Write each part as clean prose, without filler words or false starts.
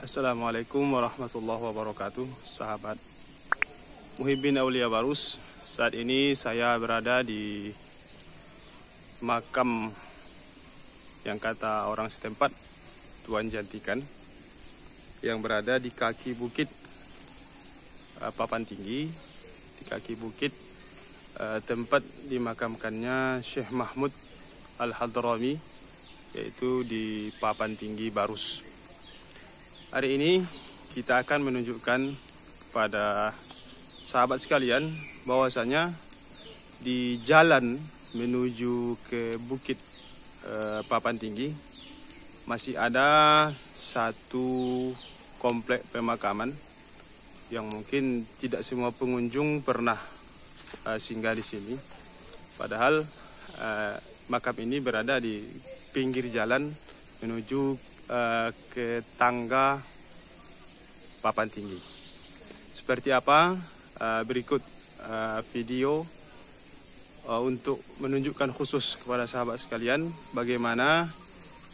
Assalamualaikum warahmatullahi wabarakatuh, sahabat Muhibbin Aulia Barus. Saat ini saya berada di makam yang kata orang setempat Tuan Jantikan, yang berada di kaki bukit Papan Tinggi, di kaki bukit tempat dimakamkannya Syekh Mahmud Al-Hadrami, yaitu di Papan Tinggi Barus. Hari ini kita akan menunjukkan kepada sahabat sekalian bahwasanya di jalan menuju ke bukit Papan Tinggi masih ada satu komplek pemakaman yang mungkin tidak semua pengunjung pernah singgah di sini. Padahal makam ini berada di pinggir jalan menuju ke tangga Papan Tinggi. Seperti apa? Berikut video untuk menunjukkan khusus kepada sahabat sekalian bagaimana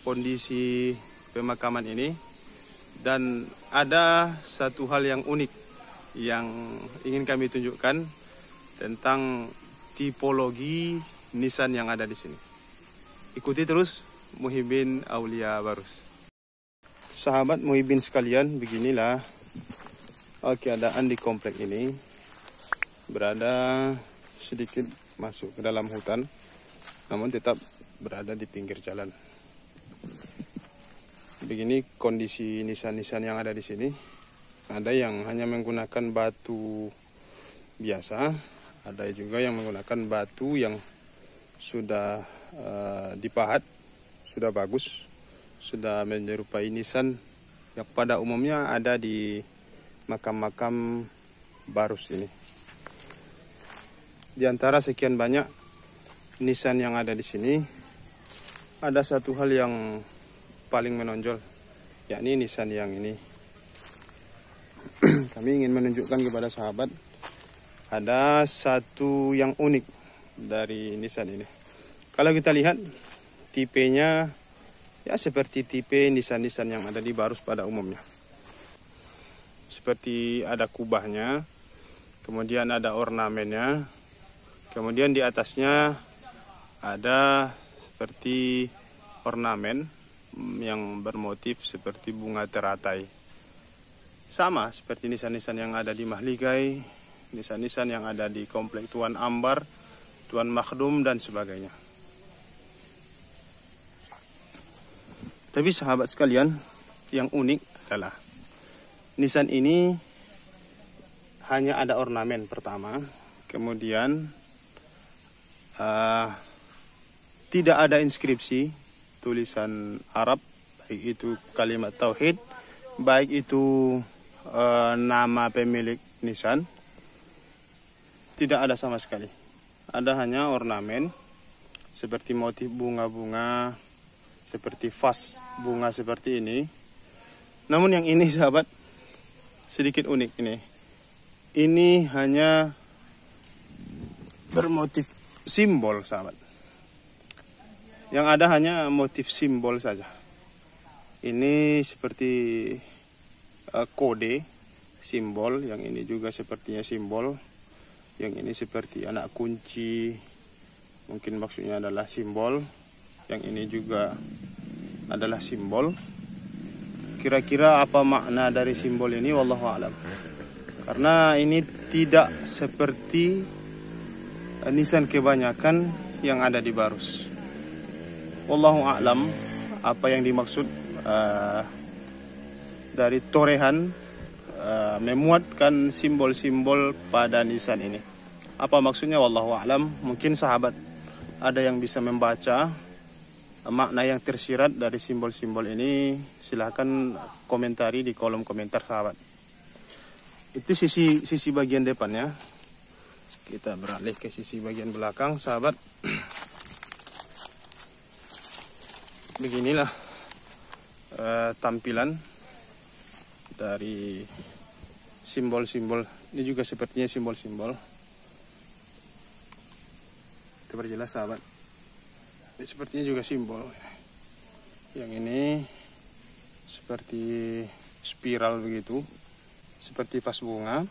kondisi pemakaman ini. Dan ada satu hal yang unik yang ingin kami tunjukkan tentang tipologi nisan yang ada di sini. Ikuti terus Muhibbin Aulia Barus. Sahabat Muhibbin sekalian, beginilah keadaan di komplek ini. Berada sedikit masuk ke dalam hutan, namun tetap berada di pinggir jalan. Begini kondisi nisan-nisan yang ada di sini. Ada yang hanya menggunakan batu biasa, ada juga yang menggunakan batu yang sudah dipahat, sudah bagus, sudah menyerupai nisan yang pada umumnya ada di makam-makam Barus ini. Di antara sekian banyak nisan yang ada di sini, ada satu hal yang paling menonjol, yakni nisan yang ini. Kami ingin menunjukkan kepada sahabat ada satu yang unik dari nisan ini. Kalau kita lihat tipenya, ya seperti tipe nisan-nisan yang ada di Barus pada umumnya. Seperti ada kubahnya, kemudian ada ornamennya, kemudian di atasnya ada seperti ornamen yang bermotif seperti bunga teratai. Sama seperti nisan-nisan yang ada di Mahligai, nisan-nisan yang ada di komplek Tuan Ambar, Tuan Makhdum, dan sebagainya. Tapi sahabat sekalian, yang unik adalah nisan ini hanya ada ornamen pertama, kemudian tidak ada inskripsi, tulisan Arab, baik itu kalimat tauhid, baik itu nama pemilik nisan, tidak ada sama sekali. Ada hanya ornamen seperti motif bunga-bunga, seperti vas bunga seperti ini. Namun yang ini sahabat sedikit unik ini. Ini hanya bermotif simbol sahabat. Yang ada hanya motif simbol saja. Ini seperti kode simbol, yang ini juga sepertinya simbol, yang ini seperti anak kunci, mungkin maksudnya adalah simbol, yang ini juga adalah simbol. Kira-kira apa makna dari simbol ini, wallahu a'lam. Karena ini tidak seperti nisan kebanyakan yang ada di Barus. Wallahu a'lam apa yang dimaksud dari torehan memuatkan simbol-simbol pada nisan ini. Apa maksudnya, wallahu a'lam. Mungkin sahabat ada yang bisa membaca makna yang tersirat dari simbol-simbol ini, silahkan komentari di kolom komentar sahabat. Itu sisi bagian depannya. Kita beralih ke sisi bagian belakang sahabat. Beginilah tampilan dari simbol-simbol. Ini juga sepertinya simbol-simbol. Kita perjelas sahabat. Ini sepertinya juga simbol. Yang ini seperti spiral begitu, seperti vas bunga.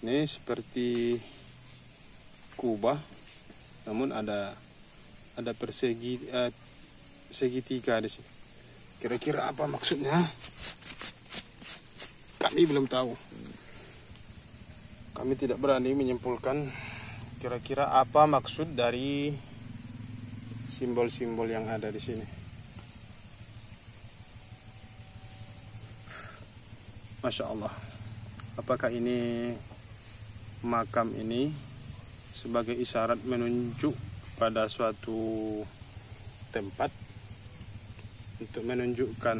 Ini seperti kubah, namun ada persegi segitiga di sini. Kira-kira apa maksudnya? Kami belum tahu. Kami tidak berani menyimpulkan kira-kira apa maksud dari simbol-simbol yang ada di sini. Masya Allah. Apakah ini makam ini sebagai isyarat menunjuk pada suatu tempat untuk menunjukkan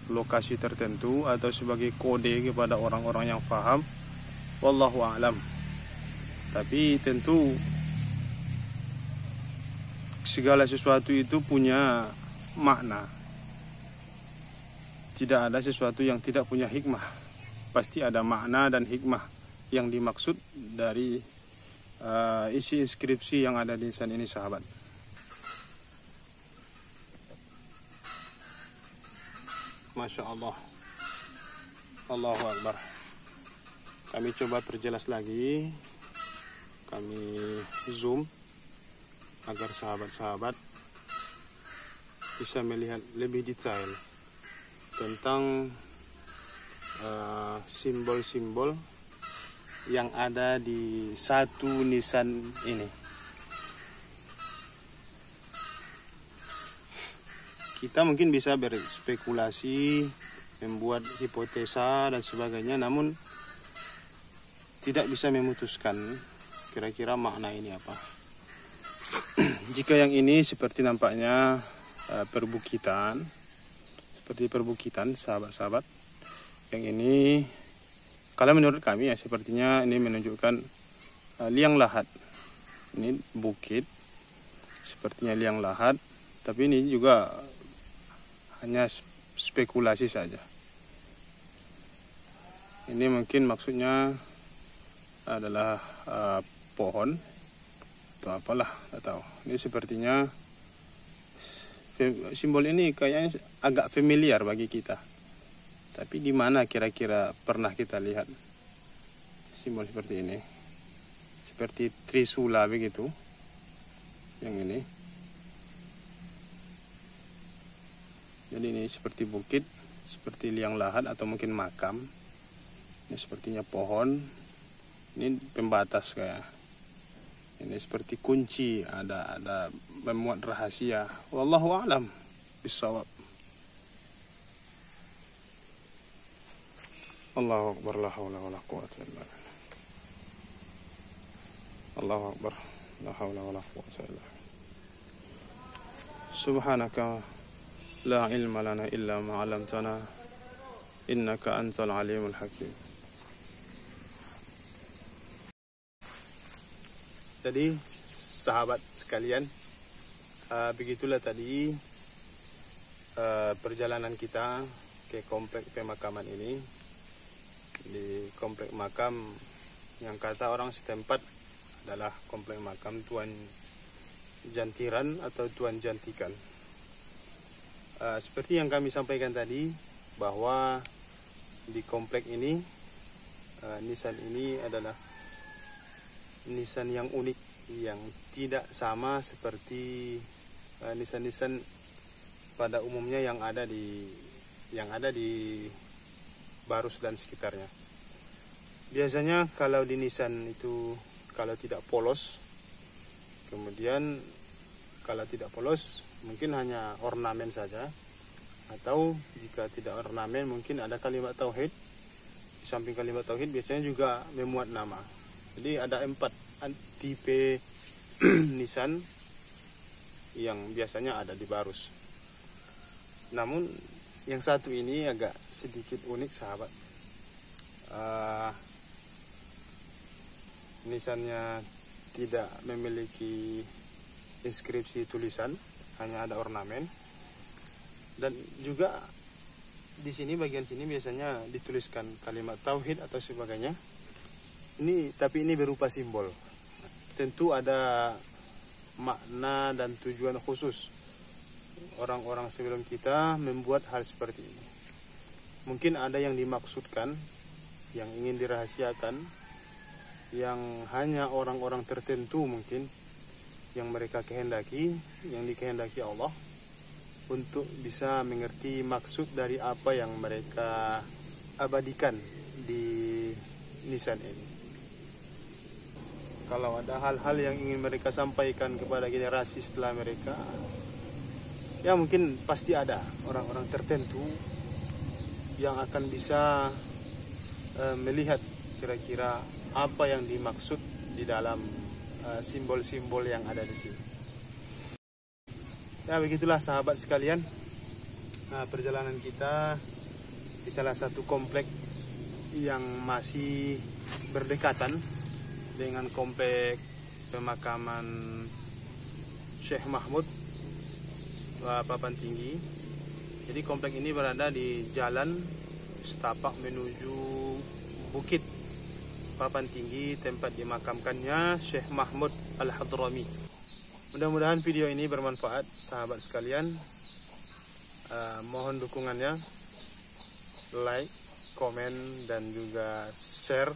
lokasi tertentu, atau sebagai kode kepada orang-orang yang faham? Wallahu a'lam. Tapi tentu segala sesuatu itu punya makna. Tidak ada sesuatu yang tidak punya hikmah. Pasti ada makna dan hikmah yang dimaksud dari isi inskripsi yang ada di nisan ini sahabat. Masya Allah. Allahu Akbar. Kami coba perjelas lagi. Kami zoom agar sahabat-sahabat bisa melihat lebih detail tentang simbol-simbol yang ada di satu nisan ini. Kita mungkin bisa berspekulasi, membuat hipotesa dan sebagainya, namun tidak bisa memutuskan kira-kira makna ini apa. Jika yang ini seperti nampaknya perbukitan, seperti perbukitan sahabat-sahabat, yang ini kalau menurut kami ya sepertinya ini menunjukkan liang lahat. Ini bukit, sepertinya liang lahat, tapi ini juga hanya spekulasi saja. Ini mungkin maksudnya adalah pohon atau apalah, tidak tahu. Ini sepertinya simbol ini kayaknya agak familiar bagi kita. Tapi di mana kira-kira pernah kita lihat simbol seperti ini? Seperti Trisula begitu. Yang ini. Jadi ini seperti bukit, seperti liang lahat atau mungkin makam. Ini sepertinya pohon. Ini pembatas kayak. Ini seperti kunci, ada memuat rahasia. Wallahu a'lam bissawab. Allahu akbar, la haula wala quwwata illa billah. Allahu akbar, la haula wala quwwata illa billah. Subhanaka la ilma lana illa ma 'allamtana innaka antal alimul hakim. Jadi sahabat sekalian, begitulah tadi perjalanan kita ke komplek pemakaman ini. Di komplek makam yang kata orang setempat adalah komplek makam Tuan Jantiran atau Tuan Jantikan. Seperti yang kami sampaikan tadi, bahwa di komplek ini nisan ini adalah nisan yang unik, yang tidak sama seperti nisan-nisan pada umumnya yang ada di Barus dan sekitarnya. Biasanya kalau di nisan itu kalau tidak polos, kemudian kalau tidak polos mungkin hanya ornamen saja, atau jika tidak ornamen mungkin ada kalimat tauhid. Di samping kalimat tauhid biasanya juga memuat nama. Jadi ada 4 tipe nisan yang biasanya ada di Barus. Namun yang satu ini agak sedikit unik sahabat. Nisannya tidak memiliki inskripsi tulisan, hanya ada ornamen. Dan juga di sini bagian sini biasanya dituliskan kalimat tauhid atau sebagainya. Tapi ini berupa simbol. Tentu ada makna dan tujuan khusus orang-orang sebelum kita membuat hal seperti ini. Mungkin ada yang dimaksudkan, yang ingin dirahasiakan, yang hanya orang-orang tertentu mungkin yang mereka kehendaki, yang dikehendaki Allah, untuk bisa mengerti maksud dari apa yang mereka abadikan di nisan ini. Kalau ada hal-hal yang ingin mereka sampaikan kepada generasi setelah mereka, ya mungkin pasti ada orang-orang tertentu yang akan bisa melihat kira-kira apa yang dimaksud di dalam simbol-simbol yang ada di sini. Ya begitulah sahabat sekalian, perjalanan kita di salah satu komplek yang masih berdekatan dengan komplek pemakaman Syekh Mahmud Papan Tinggi. Jadi komplek ini berada di jalan setapak menuju Bukit Papan Tinggi, tempat dimakamkannya Syekh Mahmud Al-Hadrami. Mudah-mudahan video ini bermanfaat sahabat sekalian. Mohon dukungannya, like, komen, dan juga share,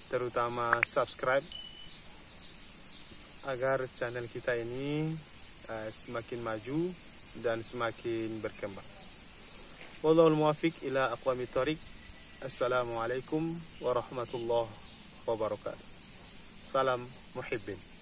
terutama subscribe, agar channel kita ini semakin maju dan semakin berkembang. Wallahul muwaffiq ila aqwamit thoriq. Assalamualaikum warahmatullahi wabarakatuh. Salam muhibbin.